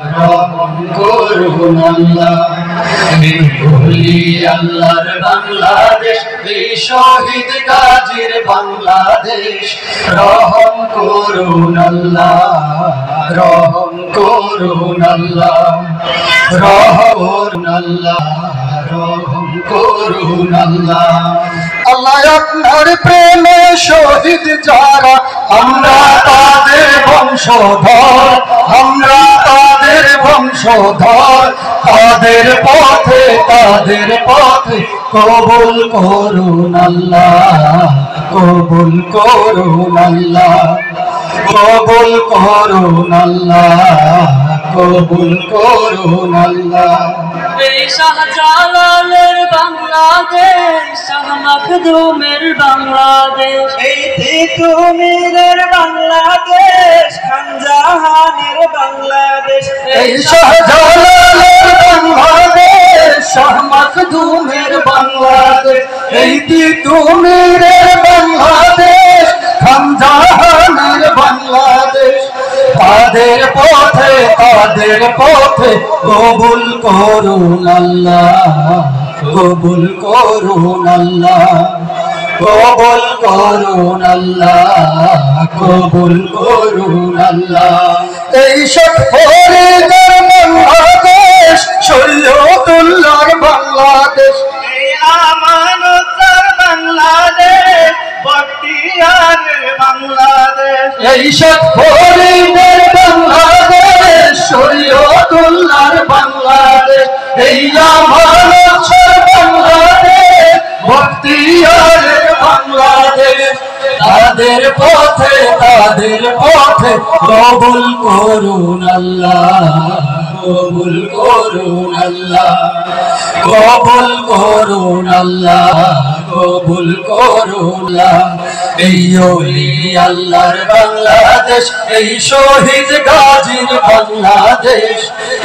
রহম করুন আল্লাহ। বলি আল্লাহর বাংলাদেশ, এই শহীদ গাজীর বাংলাদেশ, রহম করুন আল্লাহ, রহম করুন আল্লাহ, রহম আল্লাহ, রহম করুন আল্লাহ। আল্লাহ আপনার প্রেমে শহীদ যারা, আমরা তাদের বংশধর, আমরা তাদের বংশধর, তাদের পথে কবুল করুন আল্লাহ, কবুল করুন আল্লাহ, কবুল করুন আল্লাহ, কবুল করুন আল্লাহ। এই শাহজালালের বাংলাদেশ, শাহ মখদুমের বাংলাদেশ, এই তিতুমীরের বাংলাদেশ, খান জাহানের বাংলাদেশ। এই শাহজালালের বাংলাদেশ, শাহ মখদুমের বাংলাদেশ, এই তিতুমীরের বাংলাদেশ, খান জাহানের বাংলাদেশ। তাদের পথে কবুল করুন আল্লাহ, কবুল করুন আল্লাহ, কবুল করুন আল্লাহ, কবুল করুন আল্লাহ। এই শহীদের বাংলাদেশ, শরীয়তুল্লাহর বাংলাদেশ, এই আমানতের বাংলাদেশ, বখতিয়ারের বাংলাদেশ। এই শহীদের বাংলাদেশ, শরীয়তুল্লাহর বাংলাদেশ, এই আমানতের বাংলাদেশ, বখতিয়ারের বাংলাদেশ। তাদের পথে কবুল করুন আল্লাহ, কবুল করুন আল্লাহ, কবুল করুন আল্লাহ, কবুল করুন আল্লাহ। এই ওলি আল্লাহর বাংলাদেশ, এই শহীদ গাজীর বাংলাদেশ,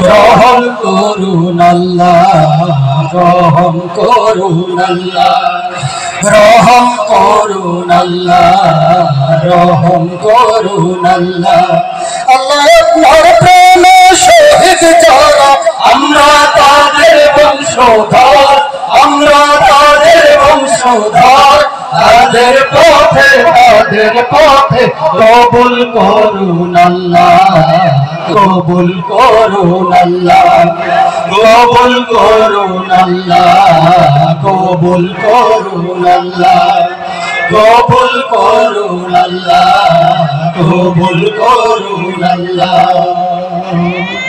রহম করুন আল্লাহ, রহম করুন আল্লাহ, রহম করুন আল্লাহ, রহম করুন আল্লাহ। আল্লাহ আপনার প্রেমে শহীদ যারা, আমরা তাদের বংশধর, আমরা তাদের বংশধর, তাদের পথে কবুল করুন আল্লাহ, কবুল করুন আল্লাহ, কবুল করুন আল্লাহ, কবুল করুন আল্লাহ, কবুল করুন আল্লাহ, কবুল করুন আল্লাহ।